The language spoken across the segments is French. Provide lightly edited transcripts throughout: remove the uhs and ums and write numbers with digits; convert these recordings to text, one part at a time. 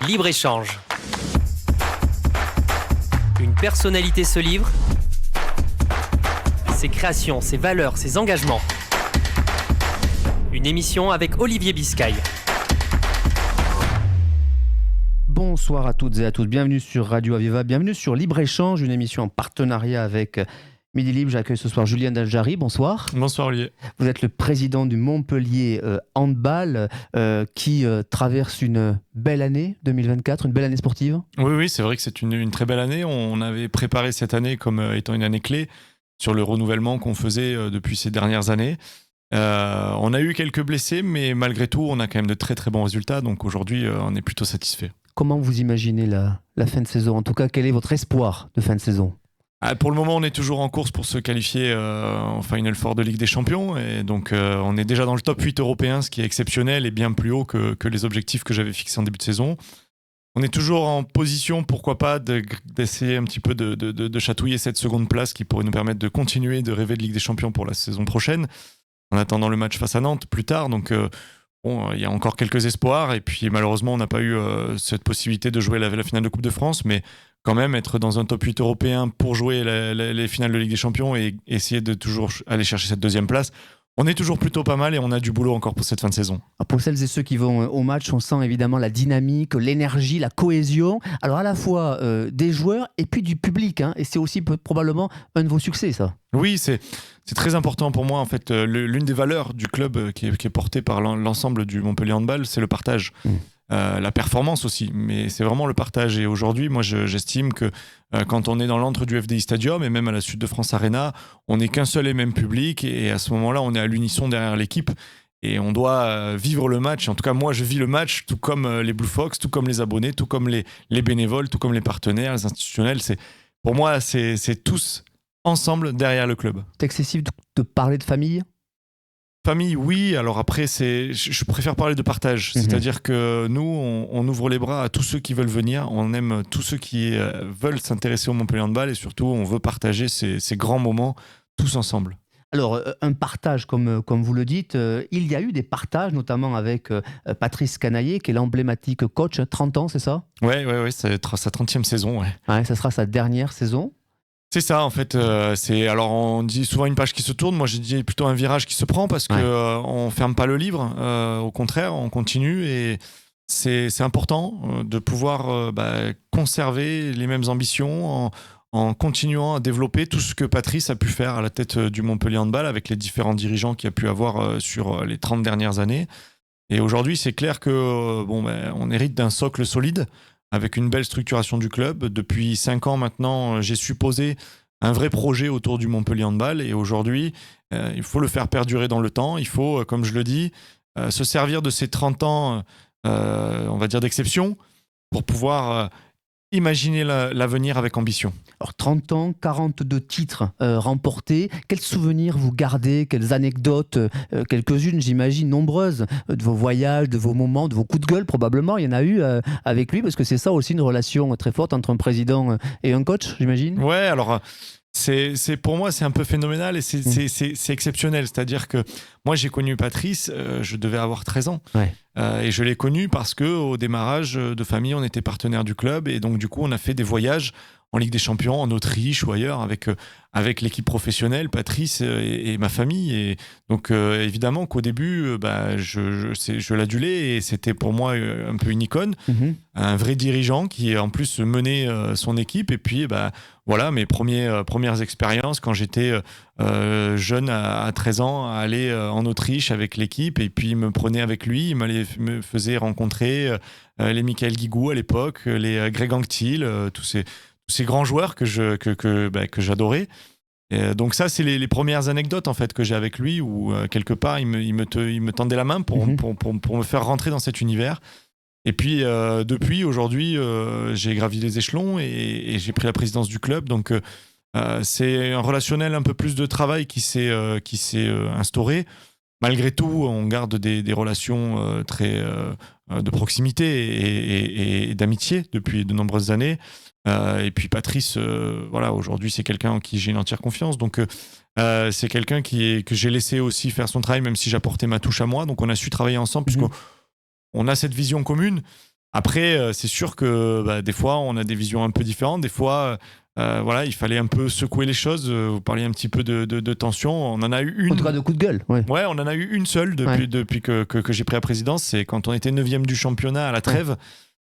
Libre-échange. Une personnalité se livre. Ses créations, ses valeurs, ses engagements. Une émission avec Olivier Biscay. Bonsoir à toutes et à tous, bienvenue sur Radio Aviva, bienvenue sur Libre-Échange, une émission en partenariat avec Midi Libre. J'accueille ce soir Julien Daljari, bonsoir. Bonsoir Olivier. Vous êtes le président du Montpellier Handball qui traverse une belle année 2024, une belle année sportive. Oui, c'est vrai que c'est une très belle année. On avait préparé cette année comme étant une année clé sur le renouvellement qu'on faisait depuis ces dernières années. On a eu quelques blessés, mais malgré tout, on a quand même de très très bons résultats. Donc aujourd'hui, on est plutôt satisfait. Comment vous imaginez la fin de saison ? En tout cas, quel est votre espoir de fin de saison ? Pour le moment, on est toujours en course pour se qualifier en Final Four de Ligue des Champions. Et donc, on est déjà dans le top 8 européen, ce qui est exceptionnel et bien plus haut que les objectifs que j'avais fixés en début de saison. On est toujours en position, pourquoi pas, d'essayer un petit peu de chatouiller cette seconde place qui pourrait nous permettre de continuer de rêver de Ligue des Champions pour la saison prochaine, en attendant le match face à Nantes plus tard. Donc, il y a encore quelques espoirs. Et puis, malheureusement, on n'a pas eu cette possibilité de jouer la finale de Coupe de France. Mais quand même, être dans un top 8 européen pour jouer les finales de Ligue des Champions et essayer de toujours aller chercher cette deuxième place, on est toujours plutôt pas mal et on a du boulot encore pour cette fin de saison. Pour celles et ceux qui vont au match, on sent évidemment la dynamique, l'énergie, la cohésion. Alors à la fois des joueurs et puis du public. Et c'est aussi probablement un de vos succès, ça. Oui, c'est très important pour moi. En fait, l'une des valeurs du club qui est portée par l'ensemble du Montpellier Handball, c'est le partage. La performance aussi, mais c'est vraiment le partage. Et aujourd'hui, moi, j'estime que quand on est dans l'antre du FDI Stadium et même à la Sud de France Arena, on n'est qu'un seul et même public. Et à ce moment-là, on est à l'unisson derrière l'équipe et on doit vivre le match. En tout cas, moi, je vis le match, tout comme les Blue Fox, tout comme les abonnés, tout comme les bénévoles, tout comme les partenaires, les institutionnels. Pour moi, c'est tous ensemble derrière le club. C'est excessif de parler de famille ? Famille, oui. Alors après, je préfère parler de partage. C'est-à-dire que nous, on ouvre les bras à tous ceux qui veulent venir. On aime tous ceux qui veulent s'intéresser au Montpellier Handball et surtout, on veut partager ces grands moments tous ensemble. Alors, un partage, comme vous le dites, il y a eu des partages, notamment avec Patrice Canaillé, qui est l'emblématique coach, 30 ans, c'est ça ? Oui, ça va être sa 30e saison. Ouais, ça sera sa dernière saison. C'est ça, en fait. Alors, on dit souvent une page qui se tourne. Moi, j'ai dit plutôt un virage qui se prend parce qu'on ne ferme pas le livre. Au contraire, on continue. Et c'est important de pouvoir conserver les mêmes ambitions en continuant à développer tout ce que Patrice a pu faire à la tête du Montpellier Handball avec les différents dirigeants qu'il a pu avoir sur les 30 dernières années. Et aujourd'hui, c'est clair que on hérite d'un socle solide, avec une belle structuration du club. Depuis 5 ans maintenant, j'ai supposé un vrai projet autour du Montpellier Handball. Et aujourd'hui, il faut le faire perdurer dans le temps. Il faut, comme je le dis, se servir de ces 30 ans, on va dire, d'exception pour pouvoir imaginer l'avenir avec ambition. Alors 30 ans, 42 titres remportés. Quels souvenirs vous gardez ? Quelles anecdotes ? Quelques-unes, j'imagine, nombreuses, de vos voyages, de vos moments, de vos coups de gueule probablement. Il y en a eu avec lui, parce que c'est ça aussi une relation très forte entre un président et un coach, j'imagine. Ouais, alors pour moi, c'est un peu phénoménal et c'est exceptionnel. C'est-à-dire que moi, j'ai connu Patrice, je devais avoir 13 ans. Ouais. Et je l'ai connu parce qu'au démarrage de famille, on était partenaire du club. Et donc, du coup, on a fait des voyages en Ligue des Champions, en Autriche ou ailleurs, avec l'équipe professionnelle, Patrice et ma famille. Et donc, évidemment qu'au début, je l'adulais et c'était pour moi un peu une icône. Un vrai dirigeant qui, en plus, menait son équipe. Et puis, voilà, mes premières expériences quand j'étais jeune à 13 ans, à aller en Autriche avec l'équipe. Et puis, il me prenait avec lui, il me faisait rencontrer les Michael Guigou à l'époque, les Greg Anctil, tous ces grands joueurs que j'adorais. Et donc ça, c'est les premières anecdotes en fait que j'ai avec lui où quelque part il me tendait la main pour me faire rentrer dans cet univers. Et puis depuis aujourd'hui, j'ai gravi les échelons et j'ai pris la présidence du club. Donc c'est un relationnel un peu plus de travail qui s'est instauré. Malgré tout, on garde des relations très de proximité et d'amitié depuis de nombreuses années. Et puis Patrice, aujourd'hui, c'est quelqu'un en qui j'ai une entière confiance. Donc, c'est quelqu'un que j'ai laissé aussi faire son travail, même si j'apportais ma touche à moi. Donc, on a su travailler ensemble, puisqu'on a cette vision commune. Après, c'est sûr que des fois, on a des visions un peu différentes. Des fois, il fallait un peu secouer les choses. Vous parliez un petit peu de tension. On en a eu une. En tout cas, de coup de gueule. Ouais. Ouais, on en a eu une seule depuis que j'ai pris la présidence. C'est quand on était 9e du championnat à la trêve,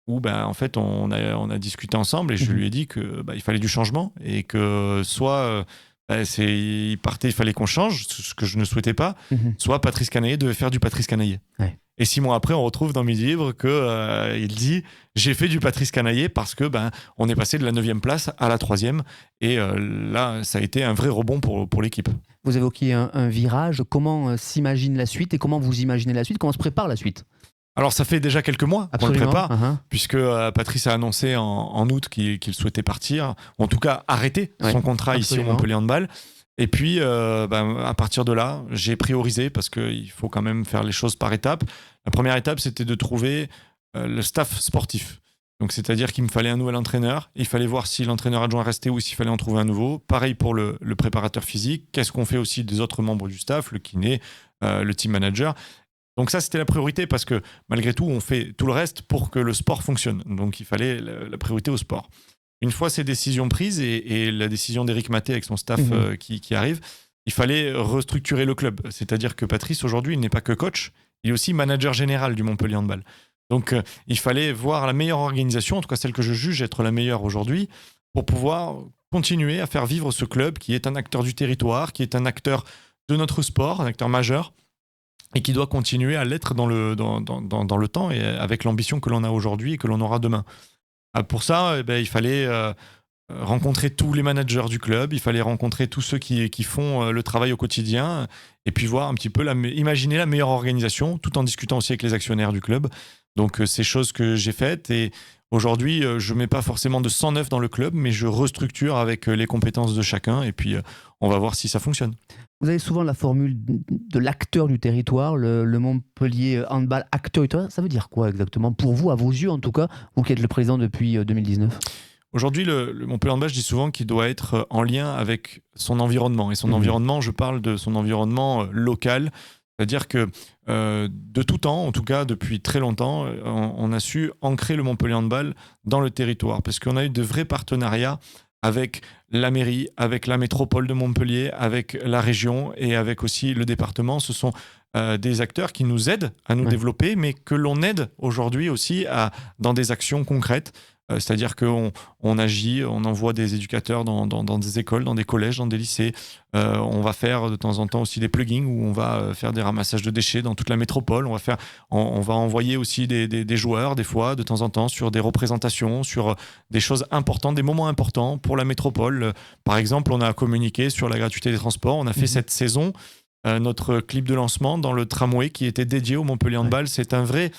où en fait, on a discuté ensemble et je lui ai dit qu'il fallait du changement et que soit il partait, il fallait qu'on change, ce que je ne souhaitais pas, soit Patrice Canaillé devait faire du Patrice Canaillé. Ouais. Et 6 mois après, on retrouve dans mes livres qu'il dit « J'ai fait du Patrice Canaillé parce que on est passé de la 9e place à la 3e. » Et là, ça a été un vrai rebond pour l'équipe. Vous évoquiez un virage. Comment s'imagine la suite et comment vous imaginez la suite? Comment se prépare la suite? Alors, ça fait déjà quelques mois qu'on le prépare, puisque Patrice a annoncé en août qu'il souhaitait partir, ou en tout cas arrêter son contrat ici au Montpellier Handball. Et puis, à partir de là, j'ai priorisé parce qu'il faut quand même faire les choses par étapes. La première étape, c'était de trouver le staff sportif. Donc, c'est-à-dire qu'il me fallait un nouvel entraîneur. Il fallait voir si l'entraîneur adjoint restait ou s'il fallait en trouver un nouveau. Pareil pour le préparateur physique. Qu'est-ce qu'on fait aussi des autres membres du staff, le kiné, le team manager. Donc ça, c'était la priorité parce que malgré tout, on fait tout le reste pour que le sport fonctionne. Donc, il fallait la priorité au sport. Une fois ces décisions prises et la décision d'Éric Maté avec son staff qui arrive, il fallait restructurer le club. C'est-à-dire que Patrice, aujourd'hui, il n'est pas que coach, il est aussi manager général du Montpellier Handball. Donc, il fallait voir la meilleure organisation, en tout cas celle que je juge être la meilleure aujourd'hui, pour pouvoir continuer à faire vivre ce club qui est un acteur du territoire, qui est un acteur de notre sport, un acteur majeur, et qui doit continuer à l'être dans le temps et avec l'ambition que l'on a aujourd'hui et que l'on aura demain. Pour ça, il fallait rencontrer tous les managers du club, il fallait rencontrer tous ceux qui font le travail au quotidien et puis voir un petit peu, imaginer la meilleure organisation tout en discutant aussi avec les actionnaires du club. Donc, c'est choses que j'ai faites et aujourd'hui, je ne mets pas forcément de sang neuf dans le club, mais je restructure avec les compétences de chacun et puis on va voir si ça fonctionne. Vous avez souvent la formule de l'acteur du territoire, le Montpellier Handball acteur du territoire. Ça veut dire quoi exactement pour vous, à vos yeux en tout cas, vous qui êtes le président depuis 2019? Aujourd'hui, le Montpellier Handball, je dis souvent qu'il doit être en lien avec son environnement. Et son environnement, je parle de son environnement local. C'est-à-dire que de tout temps, en tout cas depuis très longtemps, on a su ancrer le Montpellier Handball dans le territoire. Parce qu'on a eu de vrais partenariats avec la mairie, avec la métropole de Montpellier, avec la région et avec aussi le département. Ce sont des acteurs qui nous aident à nous développer, mais que l'on aide aujourd'hui aussi dans des actions concrètes. C'est-à-dire qu'on agit, on envoie des éducateurs dans des écoles, dans des collèges, dans des lycées. On va faire de temps en temps aussi des plugins où on va faire des ramassages de déchets dans toute la métropole. On va envoyer aussi des joueurs, des fois, de temps en temps, sur des représentations, sur des choses importantes, des moments importants pour la métropole. Par exemple, on a communiqué sur la gratuité des transports. On a fait cette saison notre clip de lancement dans le tramway qui était dédié au Montpellier Handball. C'est un vrai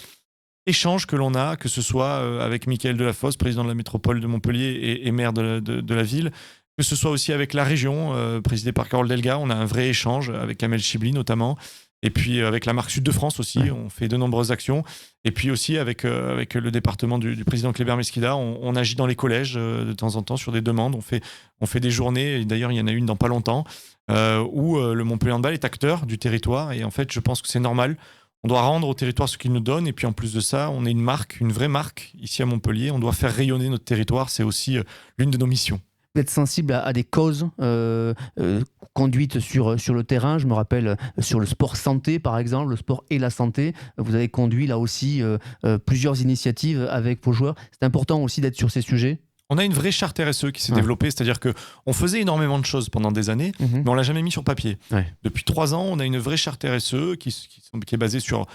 échange que l'on a, que ce soit avec Mickaël Delafosse, président de la métropole de Montpellier et maire de la ville, que ce soit aussi avec la région, présidée par Carole Delga. On a un vrai échange avec Amel Chibli notamment, et puis avec la marque Sud de France aussi, on fait de nombreuses actions, et puis aussi avec le département du président Kléber Mesquida, on agit dans les collèges de temps en temps sur des demandes, on fait des journées, et d'ailleurs il y en a une dans pas longtemps, où le Montpellier Handball est acteur du territoire, et en fait je pense que c'est normal. On doit rendre au territoire ce qu'il nous donne. Et puis en plus de ça, on est une marque, une vraie marque ici à Montpellier. On doit faire rayonner notre territoire. C'est aussi l'une de nos missions. Vous êtes sensible à des causes conduites sur le terrain. Je me rappelle sur le sport santé, par exemple, le sport et la santé. Vous avez conduit là aussi plusieurs initiatives avec vos joueurs. C'est important aussi d'être sur ces sujets. On a une vraie charte RSE qui s'est développée, c'est-à-dire qu'on faisait énormément de choses pendant des années, mais on ne l'a jamais mis sur papier. Depuis 3 ans, on a une vraie charte RSE qui est basée sur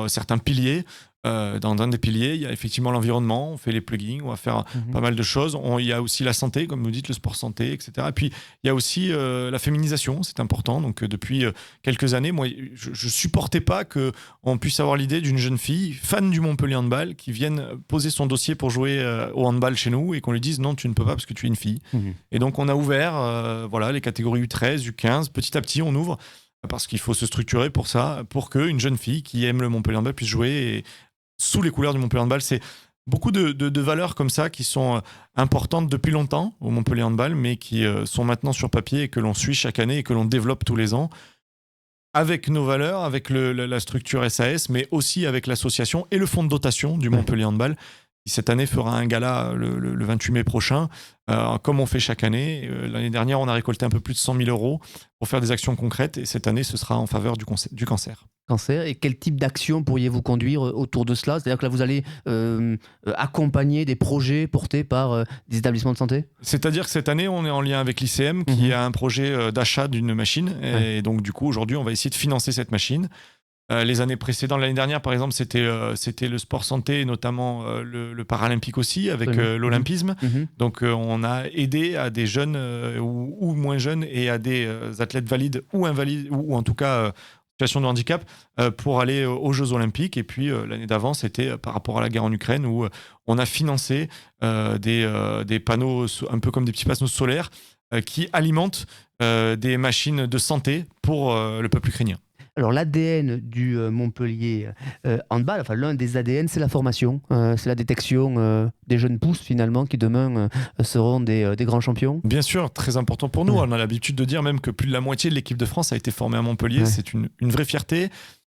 certains piliers. Dans un des piliers, il y a effectivement l'environnement, on fait les plugins, on va faire pas mal de choses. Il y a aussi la santé, comme vous dites, le sport santé, etc. Et puis, il y a aussi la féminisation, c'est important. Donc, depuis quelques années, moi, je ne supportais pas qu'on puisse avoir l'idée d'une jeune fille, fan du Montpellier Handball, qui vienne poser son dossier pour jouer au handball chez nous et qu'on lui dise non, tu ne peux pas parce que tu es une fille. Et donc, on a ouvert les catégories U13, U15. Petit à petit, on ouvre parce qu'il faut se structurer pour ça, pour qu'une jeune fille qui aime le Montpellier Handball puisse jouer sous les couleurs du Montpellier Handball. C'est beaucoup de valeurs comme ça qui sont importantes depuis longtemps au Montpellier Handball, mais qui sont maintenant sur papier et que l'on suit chaque année et que l'on développe tous les ans. avec nos valeurs, avec la structure SAS, mais aussi avec l'association et le fonds de dotation du Montpellier Handball, qui cette année fera un gala le 28 mai prochain, comme on fait chaque année. L'année dernière, on a récolté un peu plus de 100 000 euros pour faire des actions concrètes, et cette année, ce sera en faveur du cancer. Et quel type d'action pourriez-vous conduire autour de cela? C'est-à-dire que là, vous allez accompagner des projets portés par des établissements de santé? C'est-à-dire que cette année, on est en lien avec l'ICM qui a un projet d'achat d'une machine. Et donc, du coup, aujourd'hui, on va essayer de financer cette machine. Les années précédentes, l'année dernière, par exemple, c'était le sport santé, et notamment le paralympique aussi, avec l'olympisme. Donc, on a aidé à des jeunes ou moins jeunes et à des athlètes valides ou invalides, ou en tout cas situation de handicap, pour aller aux Jeux Olympiques. Et puis l'année d'avant, c'était par rapport à la guerre en Ukraine, où on a financé des panneaux, un peu comme des petits panneaux solaires, qui alimentent des machines de santé pour le peuple ukrainien. Alors l'ADN du Montpellier Handball, enfin l'un des ADN, c'est la formation, c'est la détection des jeunes pousses finalement qui demain seront des grands champions. Bien sûr, très important pour nous. On a l'habitude de dire même que plus de la moitié de l'équipe de France a été formée à Montpellier. C'est une vraie fierté.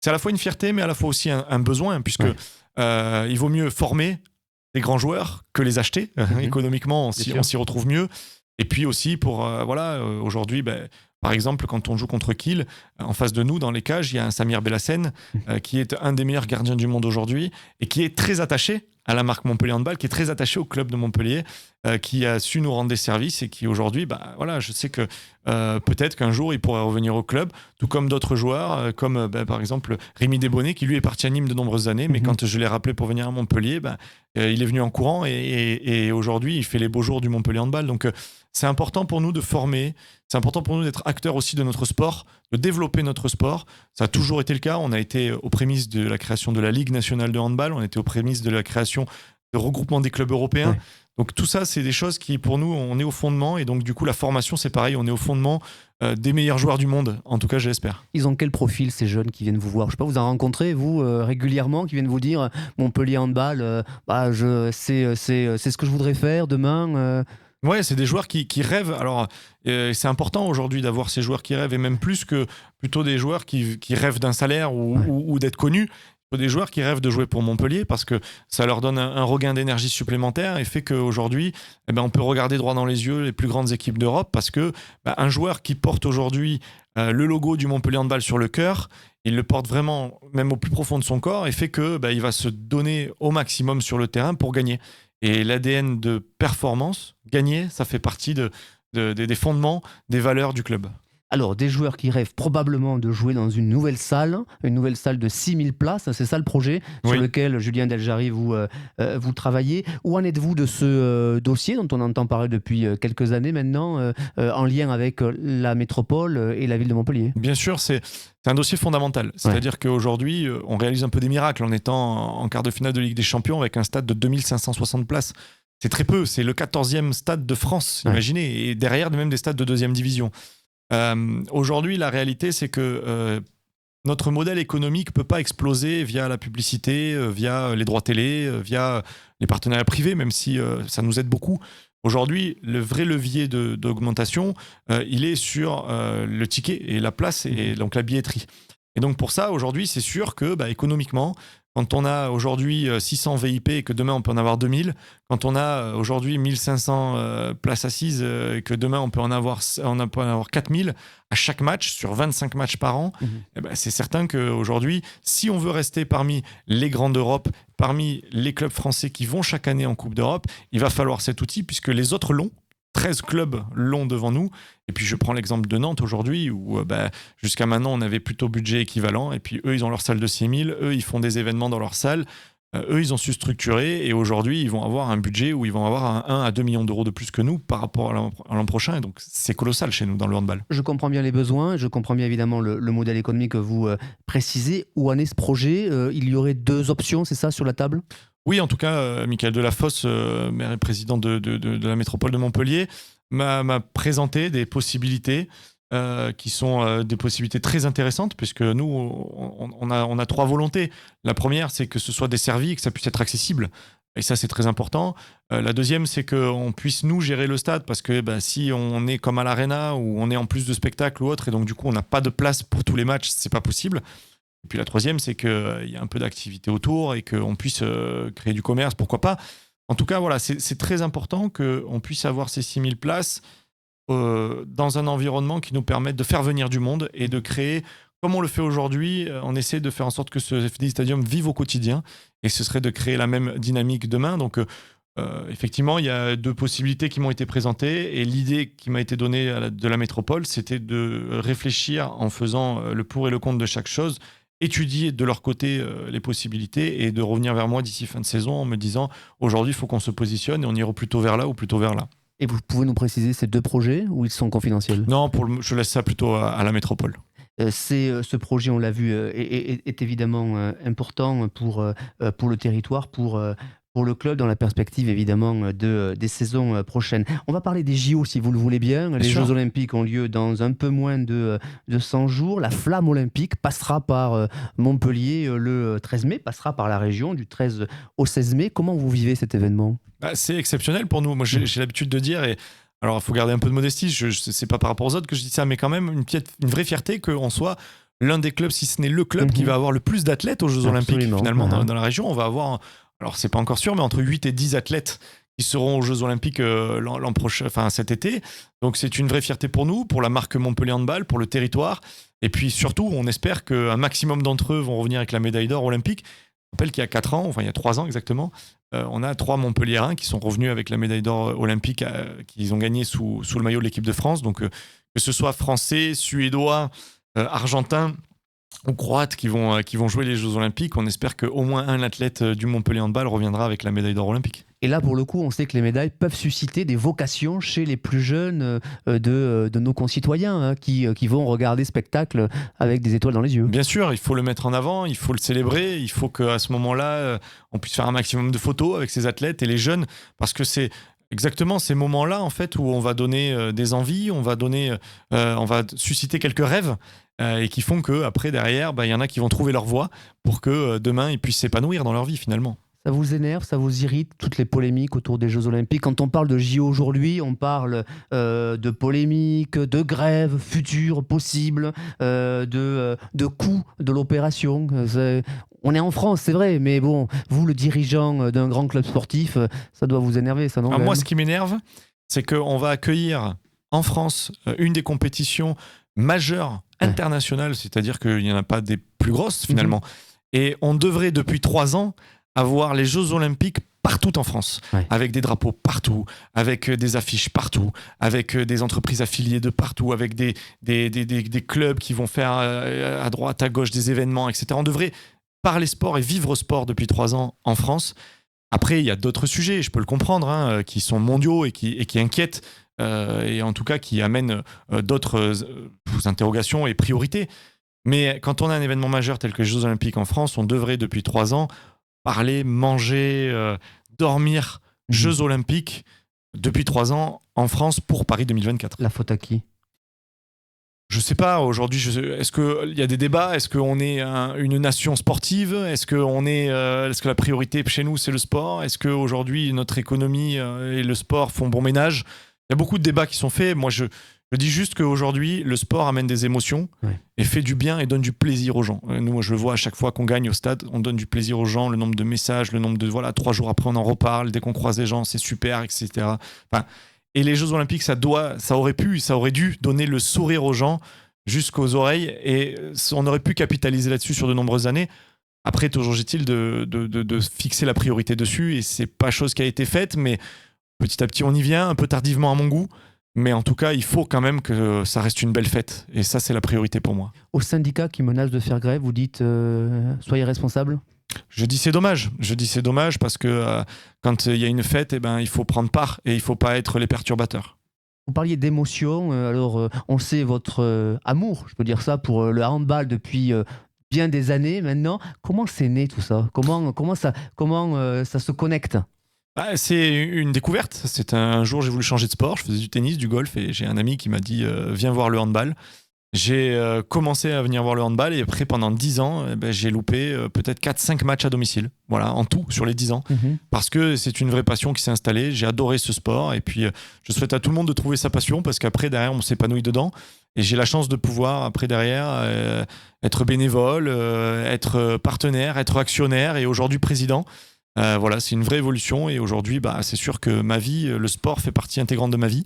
C'est à la fois une fierté, mais à la fois aussi un besoin, puisque il vaut mieux former des grands joueurs que les acheter. Économiquement, on s'y retrouve mieux. Et puis aussi pour aujourd'hui, par exemple, quand on joue contre Kiel, en face de nous, dans les cages, il y a un Samir Belhassen qui est un des meilleurs gardiens du monde aujourd'hui et qui est très attaché à la marque Montpellier Handball, qui est très attaché au club de Montpellier, qui a su nous rendre des services et qui aujourd'hui, je sais que peut-être qu'un jour il pourrait revenir au club, tout comme d'autres joueurs, comme par exemple Rémi Desbonnets, qui lui est parti à Nîmes de nombreuses années, mais quand je l'ai rappelé pour venir à Montpellier, il est venu en courant et aujourd'hui il fait les beaux jours du Montpellier Handball. Donc c'est important pour nous de former, c'est important pour nous d'être acteurs aussi de notre sport, de développer notre sport. Ça a toujours été le cas. On a été aux prémices de la création de la Ligue nationale de handball, on était aux prémices de la création de regroupement des clubs européens. Ouais. Donc tout ça, c'est des choses qui, pour nous, on est au fondement. Et donc du coup, la formation, c'est pareil, on est au fondement des meilleurs joueurs du monde. En tout cas, je l'espère. Ils ont quel profil, ces jeunes qui viennent vous voir? Je sais pas, vous en rencontrez, vous, régulièrement, qui viennent vous dire Montpellier Handball, c'est ce que je voudrais faire demain Ouais, c'est des joueurs qui rêvent. Alors, c'est important aujourd'hui d'avoir ces joueurs qui rêvent, et même plus que plutôt des joueurs qui rêvent d'un salaire ou d'être connus. Des joueurs qui rêvent de jouer pour Montpellier parce que ça leur donne un regain d'énergie supplémentaire et fait qu'aujourd'hui, on peut regarder droit dans les yeux les plus grandes équipes d'Europe parce que un joueur qui porte aujourd'hui le logo du Montpellier Handball sur le cœur, il le porte vraiment même au plus profond de son corps et fait que il va se donner au maximum sur le terrain pour gagner. Et l'ADN de performance, gagner, ça fait partie des fondements, des valeurs du club. Alors, des joueurs qui rêvent probablement de jouer dans une nouvelle salle de 6000 places, c'est ça le projet sur lequel, Julien Deljari, vous travaillez. Où en êtes-vous de ce dossier dont on entend parler depuis quelques années maintenant, en lien avec la métropole et la ville de Montpellier? Bien sûr, c'est un dossier fondamental. C'est-à-dire qu'aujourd'hui, on réalise un peu des miracles en étant en quart de finale de Ligue des Champions avec un stade de 2560 places. C'est très peu, c'est le 14e stade de France, imaginez, et derrière même des stades de 2e division. Aujourd'hui, la réalité, c'est que notre modèle économique ne peut pas exploser via la publicité, via les droits télé, via les partenariats privés, même si ça nous aide beaucoup. Aujourd'hui, le vrai levier d'augmentation, il est sur le ticket et la place et donc la billetterie. Et donc pour ça, aujourd'hui, c'est sûr que économiquement, quand on a aujourd'hui 600 VIP et que demain on peut en avoir 2000, quand on a aujourd'hui 1500 places assises et que demain on peut en avoir 4000 à chaque match sur 25 matchs par an, c'est certain qu'aujourd'hui, si on veut rester parmi les grands d'Europe, parmi les clubs français qui vont chaque année en Coupe d'Europe, il va falloir cet outil puisque les autres l'ont. 13 clubs l'ont devant nous. Et puis je prends l'exemple de Nantes aujourd'hui où jusqu'à maintenant on avait plutôt budget équivalent et puis eux ils ont leur salle de 6000, eux ils font des événements dans leur salle, eux ils ont su structurer et aujourd'hui ils vont avoir un budget où ils vont avoir 1 à 2 millions d'euros de plus que nous par rapport à l'an prochain et donc c'est colossal chez nous dans le handball. Je comprends bien les besoins, je comprends bien évidemment le modèle économique que vous précisez. Où en est ce projet? Il y aurait 2 options, c'est ça, sur la table? Oui, en tout cas, Michael Delafosse, maire et président de la métropole de Montpellier, m'a présenté des possibilités qui sont des possibilités très intéressantes, puisque nous, on a 3 volontés. La première, c'est que ce soit desservi et que ça puisse être accessible. Et ça, c'est très important. La deuxième, c'est qu'on puisse nous gérer le stade parce que si on est comme à l'Arena où on est en plus de spectacles ou autre et donc du coup on n'a pas de place pour tous les matchs, c'est pas possible. Et puis la troisième, c'est qu'il y a un peu d'activité autour et qu'on puisse créer du commerce, pourquoi pas. En tout cas, voilà, c'est très important qu'on puisse avoir ces 6000 places dans un environnement qui nous permette de faire venir du monde et de créer, comme on le fait aujourd'hui, on essaie de faire en sorte que ce FDI Stadium vive au quotidien et ce serait de créer la même dynamique demain. Donc, effectivement, il y a 2 possibilités qui m'ont été présentées et l'idée qui m'a été donnée de la métropole, c'était de réfléchir en faisant le pour et le contre de chaque chose, étudier de leur côté les possibilités et de revenir vers moi d'ici fin de saison en me disant aujourd'hui, il faut qu'on se positionne et on ira plutôt vers là ou plutôt vers là. Et vous pouvez nous préciser ces 2 projets ou ils sont confidentiels ? Non, je laisse ça plutôt à la métropole. Ce projet, on l'a vu, est évidemment important pour le territoire, pour le club, dans la perspective évidemment des saisons prochaines. On va parler des JO si vous le voulez bien. Les sûr. Jeux Olympiques ont lieu dans un peu moins de 100 jours. La flamme olympique passera par Montpellier le 13 mai, passera par la région du 13 au 16 mai. Comment vous vivez cet événement ? C'est exceptionnel pour nous. Moi, j'ai l'habitude de dire, et alors il faut garder un peu de modestie, c'est pas par rapport aux autres que je dis ça, mais quand même une vraie fierté qu'on soit l'un des clubs, si ce n'est le club, qui va avoir le plus d'athlètes aux Jeux Olympiques. Finalement, dans la région, on va avoir, alors c'est pas encore sûr, mais entre 8 et 10 athlètes qui seront aux Jeux Olympiques l'an prochain, enfin cet été. Donc c'est une vraie fierté pour nous, pour la marque Montpellier Handball, pour le territoire. Et puis surtout, on espère qu'un maximum d'entre eux vont revenir avec la médaille d'or olympique. Je rappelle qu'il y a 4 ans, enfin il y a 3 ans exactement, on a 3 Montpelliérains qui sont revenus avec la médaille d'or olympique qu'ils ont gagnée sous le maillot de l'équipe de France. Donc que ce soit français, suédois, argentins ou croates qui vont jouer les Jeux Olympiques, on espère qu'au moins un athlète du Montpellier Handball reviendra avec la médaille d'or olympique. Et là, pour le coup, on sait que les médailles peuvent susciter des vocations chez les plus jeunes de nos concitoyens qui vont regarder ce spectacle avec des étoiles dans les yeux. Bien sûr, il faut le mettre en avant, il faut le célébrer, il faut qu'à ce moment-là, on puisse faire un maximum de photos avec ces athlètes et les jeunes, parce que c'est exactement ces moments-là en fait où on va donner des envies, on va susciter quelques rêves et qui font que après derrière, il y en a qui vont trouver leur voie pour que demain ils puissent s'épanouir dans leur vie finalement. Ça vous énerve, ça vous irrite, toutes les polémiques autour des Jeux Olympiques ? Quand on parle de JO aujourd'hui, on parle de polémiques, de grèves futures possibles, de coûts de l'opération. On est en France, c'est vrai, mais bon, vous, le dirigeant d'un grand club sportif, ça doit vous énerver, ça, non ? Alors moi, ce qui m'énerve, c'est qu'on va accueillir en France une des compétitions majeures internationales, c'est-à-dire qu'il n'y en a pas des plus grosses finalement. Et on devrait, depuis 3 ans, avoir les Jeux Olympiques partout en France, avec des drapeaux partout, avec des affiches partout, avec des entreprises affiliées de partout, avec des clubs qui vont faire à droite, à gauche des événements, etc. On devrait parler sport et vivre sport depuis 3 ans en France. Après, il y a d'autres sujets, je peux le comprendre, qui sont mondiaux et qui inquiètent, et en tout cas qui amènent d'autres interrogations et priorités. Mais quand on a un événement majeur tel que les Jeux Olympiques en France, on devrait depuis 3 ans parler, manger, dormir, Jeux Olympiques depuis 3 ans en France pour Paris 2024. La faute à qui ? Je sais pas, aujourd'hui, est-ce qu'il y a des débats ? Est-ce qu'on est une nation sportive ? Est-ce que la priorité chez nous, c'est le sport ? Est-ce qu'aujourd'hui, notre économie et le sport font bon ménage ? Il y a beaucoup de débats qui sont faits. Moi, je dis juste qu'aujourd'hui, le sport amène des émotions et fait du bien et donne du plaisir aux gens. Nous, moi, je le vois à chaque fois qu'on gagne au stade, on donne du plaisir aux gens, le nombre de messages, le nombre de... Voilà, 3 jours après, on en reparle. Dès qu'on croise des gens, c'est super, etc. Enfin, et les Jeux Olympiques, ça aurait dû donner le sourire aux gens jusqu'aux oreilles et on aurait pu capitaliser là-dessus sur de nombreuses années. Après, toujours est-il de fixer la priorité dessus et c'est pas chose qui a été faite, mais petit à petit, on y vient, un peu tardivement à mon goût. Mais en tout cas, il faut quand même que ça reste une belle fête. Et ça, c'est la priorité pour moi. Aux syndicats qui menacent de faire grève, vous dites soyez responsables ? Je dis c'est dommage parce que quand il y a une fête, il faut prendre part et il ne faut pas être les perturbateurs. Vous parliez d'émotion, alors on sait votre amour, je peux dire ça, pour le handball depuis bien des années maintenant. Comment c'est né tout ça ? Comment ça se connecte ? C'est une découverte. C'est un jour, j'ai voulu changer de sport. Je faisais du tennis, du golf et j'ai un ami qui m'a dit viens voir le handball. J'ai commencé à venir voir le handball et après pendant 10 ans, j'ai loupé peut-être 4-5 matchs à domicile. Voilà, en tout sur les 10 ans. Parce que c'est une vraie passion qui s'est installée. J'ai adoré ce sport et puis je souhaite à tout le monde de trouver sa passion parce qu'après derrière on s'épanouit dedans. Et j'ai la chance de pouvoir après derrière être bénévole, être partenaire, être actionnaire et aujourd'hui président. Voilà, c'est une vraie évolution et aujourd'hui c'est sûr que ma vie, le sport fait partie intégrante de ma vie.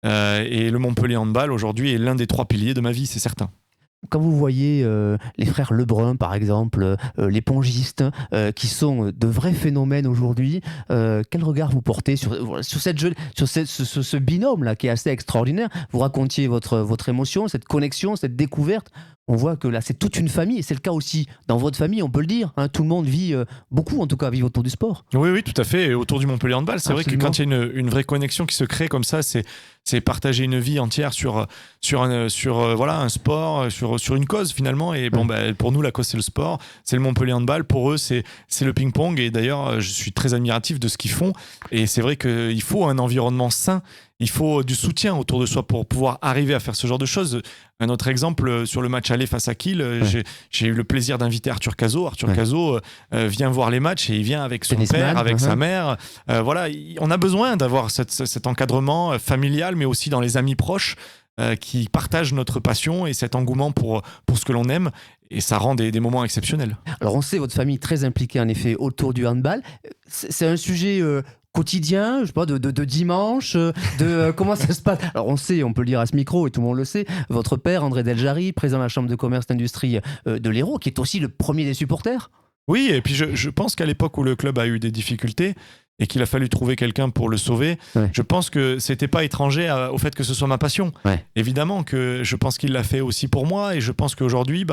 Et le Montpellier Handball aujourd'hui est l'un des 3 piliers de ma vie, c'est certain. Quand vous voyez les frères Lebrun, par exemple, les pongistes, qui sont de vrais phénomènes aujourd'hui, quel regard vous portez sur ce binôme-là qui est assez extraordinaire? Vous racontiez votre émotion, cette connexion, cette découverte. On voit que là, c'est toute une famille, et c'est le cas aussi dans votre famille, on peut le dire. Hein, tout le monde vit, beaucoup en tout cas, vit autour du sport. Oui, tout à fait. Et autour du Montpellier Handball, c'est Absolument. vrai que quand il y a une vraie connexion qui se crée comme ça, c'est partager une vie entière sur un sport, sur une cause finalement. Et pour nous, la cause, c'est le sport, c'est le Montpellier Handball. Pour eux, c'est le ping-pong. Et d'ailleurs, je suis très admiratif de ce qu'ils font. Et c'est vrai qu'il faut un environnement sain. Il faut du soutien autour de soi pour pouvoir arriver à faire ce genre de choses. Un autre exemple, sur le match aller face à Kiel, j'ai eu le plaisir d'inviter Arthur Cazot. Arthur Cazot vient voir les matchs et il vient avec son père, avec sa mère. Voilà, on a besoin d'avoir cet encadrement familial, mais aussi dans les amis proches qui partagent notre passion et cet engouement pour ce que l'on aime. Et ça rend des moments exceptionnels. Alors on sait votre famille très impliquée en effet autour du handball. C'est un sujet quotidien, je sais pas, de dimanche, comment ça se passe. Alors on sait, on peut le dire à ce micro et tout le monde le sait, votre père André Deljari, président de la Chambre de commerce et d'industrie de l'Hérault, qui est aussi le premier des supporters. Oui, et puis je pense qu'à l'époque où le club a eu des difficultés et qu'il a fallu trouver quelqu'un pour le sauver, je pense que c'était pas étranger au fait que ce soit ma passion. Évidemment que je pense qu'il l'a fait aussi pour moi et je pense qu'aujourd'hui,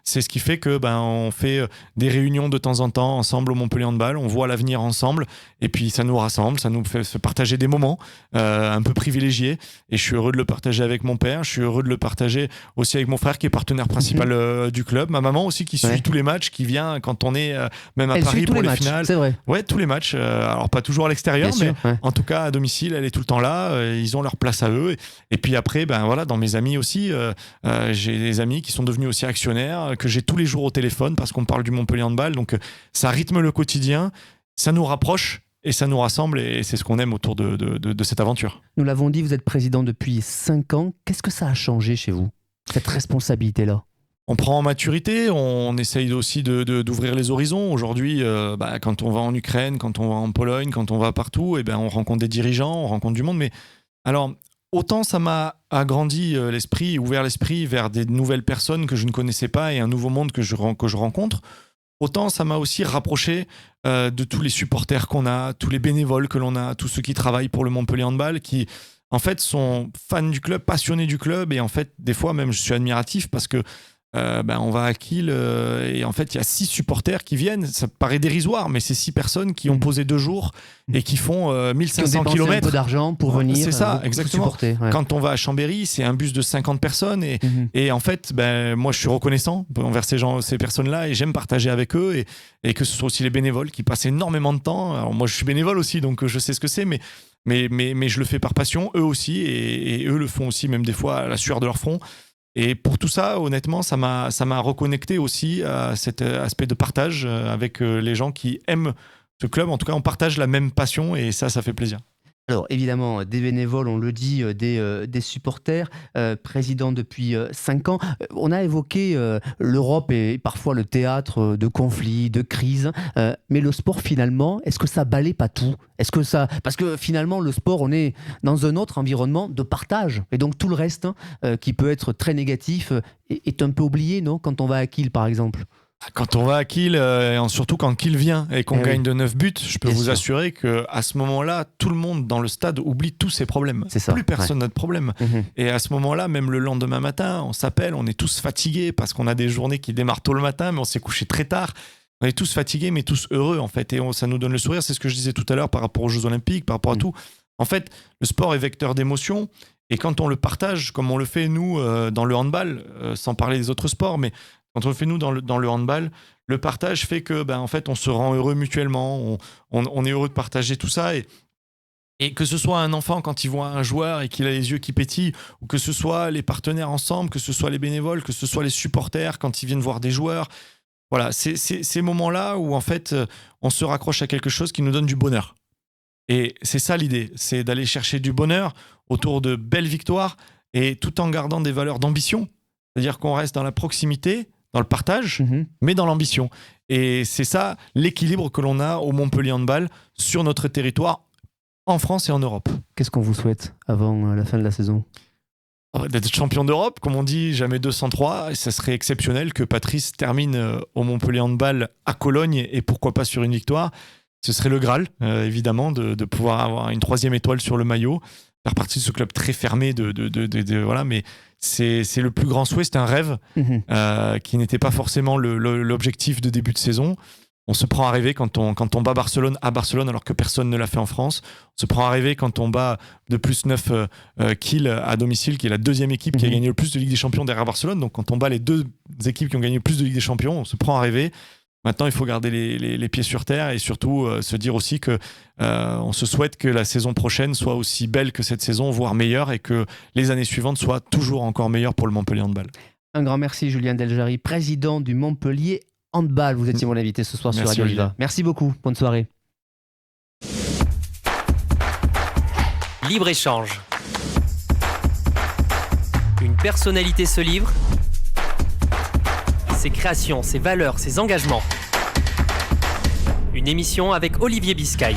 c'est ce qui fait que on fait des réunions de temps en temps ensemble au Montpellier Handball, on voit l'avenir ensemble et puis ça nous rassemble, ça nous fait se partager des moments un peu privilégiés et je suis heureux de le partager avec mon père, je suis heureux de le partager aussi avec mon frère qui est partenaire principal du club, ma maman aussi qui suit tous les matchs, qui vient quand on est même à Paris pour les finales. C'est vrai. Ouais, tous les matchs. Alors pas toujours à l'extérieur, mais en tout cas à domicile, elle est tout le temps là. Ils ont leur place à eux. Et puis après, dans mes amis aussi, j'ai des amis qui sont devenus aussi actionnaires, que j'ai tous les jours au téléphone parce qu'on parle du Montpellier Handball. Donc ça rythme le quotidien, ça nous rapproche et ça nous rassemble et c'est ce qu'on aime autour de cette aventure. Nous l'avons dit, vous êtes président depuis 5 ans. Qu'est-ce que ça a changé chez vous, cette responsabilité-là? On prend en maturité, on essaye aussi d'ouvrir les horizons. Aujourd'hui, quand on va en Ukraine, quand on va en Pologne, quand on va partout, on rencontre des dirigeants, on rencontre du monde. Mais alors, autant ça m'a agrandi l'esprit, ouvert l'esprit vers des nouvelles personnes que je ne connaissais pas et un nouveau monde que je rencontre, autant ça m'a aussi rapproché de tous les supporters qu'on a, tous les bénévoles que l'on a, tous ceux qui travaillent pour le Montpellier Handball, qui en fait sont fans du club, passionnés du club. Et en fait, des fois même, je suis admiratif parce que on va à Kiel et en fait il y a 6 supporters qui viennent, ça paraît dérisoire mais c'est 6 personnes qui ont posé 2 jours et qui font 1500 km, un peu d'argent pour venir, c'est ça, exactement. Supporter, Quand on va à Chambéry, c'est un bus de 50 personnes et en fait moi je suis reconnaissant envers ces personnes-là et j'aime partager avec eux et que ce soit aussi les bénévoles qui passent énormément de temps. Alors moi je suis bénévole aussi donc je sais ce que c'est mais je le fais par passion, eux aussi et eux le font aussi même des fois à la sueur de leur front. Et pour tout ça, honnêtement, ça m'a reconnecté aussi à cet aspect de partage avec les gens qui aiment ce club. En tout cas, on partage la même passion et ça fait plaisir. Alors évidemment, des bénévoles, on le dit, des supporters, président depuis 5 ans. On a évoqué l'Europe et parfois le théâtre de conflits, de crises, mais le sport finalement, est-ce que ça balaie pas tout? Parce que finalement le sport, on est dans un autre environnement de partage et donc tout le reste qui peut être très négatif est un peu oublié, non? Quand on va à Kiel par exemple. Quand on va à Kiel, surtout quand Kiel vient et qu'on gagne de 9 buts, je peux vous assurer qu'à ce moment-là, tout le monde dans le stade oublie tous ses problèmes. Plus personne n'a de problème. Et à ce moment-là, même le lendemain matin, on s'appelle, on est tous fatigués parce qu'on a des journées qui démarrent tôt le matin, mais on s'est couché très tard. On est tous fatigués, mais tous heureux en fait. Et ça nous donne le sourire. C'est ce que je disais tout à l'heure par rapport aux Jeux Olympiques, par rapport à tout. En fait, le sport est vecteur d'émotion. Et quand on le partage, comme on le fait nous dans le handball, sans parler des autres sports, mais quand on le fait nous dans le handball, le partage fait que en fait on se rend heureux mutuellement, on est heureux de partager tout ça et Et que ce soit un enfant quand il voit un joueur et qu'il a les yeux qui pétillent, ou que ce soit les partenaires ensemble, que ce soit les bénévoles, que ce soit les supporters quand ils viennent voir des joueurs. Voilà, c'est ces moments-là où en fait on se raccroche à quelque chose qui nous donne du bonheur. Et c'est ça l'idée, c'est d'aller chercher du bonheur autour de belles victoires et tout en gardant des valeurs d'ambition. C'est-à-dire qu'on reste dans la proximité, dans le partage, mais dans l'ambition. Et c'est ça l'équilibre que l'on a au Montpellier Handball sur notre territoire en France et en Europe. Qu'est-ce qu'on vous souhaite avant la fin de la saison ? D'être champion d'Europe, comme on dit, jamais 203. Et ça serait exceptionnel que Patrice termine au Montpellier Handball à Cologne et pourquoi pas sur une victoire. Ce serait le Graal, évidemment, de pouvoir avoir une 3e étoile sur le maillot, faire partie de ce club très fermé. Voilà, mais c'est le plus grand souhait, c'est un rêve qui n'était pas forcément l'objectif de début de saison. On se prend à rêver quand on bat Barcelone à Barcelone alors que personne ne l'a fait en France. On se prend à rêver quand on bat de plus 9 kills à domicile, qui est la 2e équipe qui a gagné le plus de Ligue des Champions derrière Barcelone. Donc quand on bat les 2 équipes qui ont gagné le plus de Ligue des Champions, on se prend à rêver. Maintenant, il faut garder les pieds sur terre et surtout se dire aussi que on se souhaite que la saison prochaine soit aussi belle que cette saison, voire meilleure, et que les années suivantes soient toujours encore meilleures pour le Montpellier Handball. Un grand merci, Julien Deljari, président du Montpellier Handball. Vous étiez mon invité ce soir sur Radio Viva. Merci beaucoup. Bonne soirée. Libre-échange. Une personnalité se livre. Ses créations, ses valeurs, ses engagements. Une émission avec Olivier Biscay.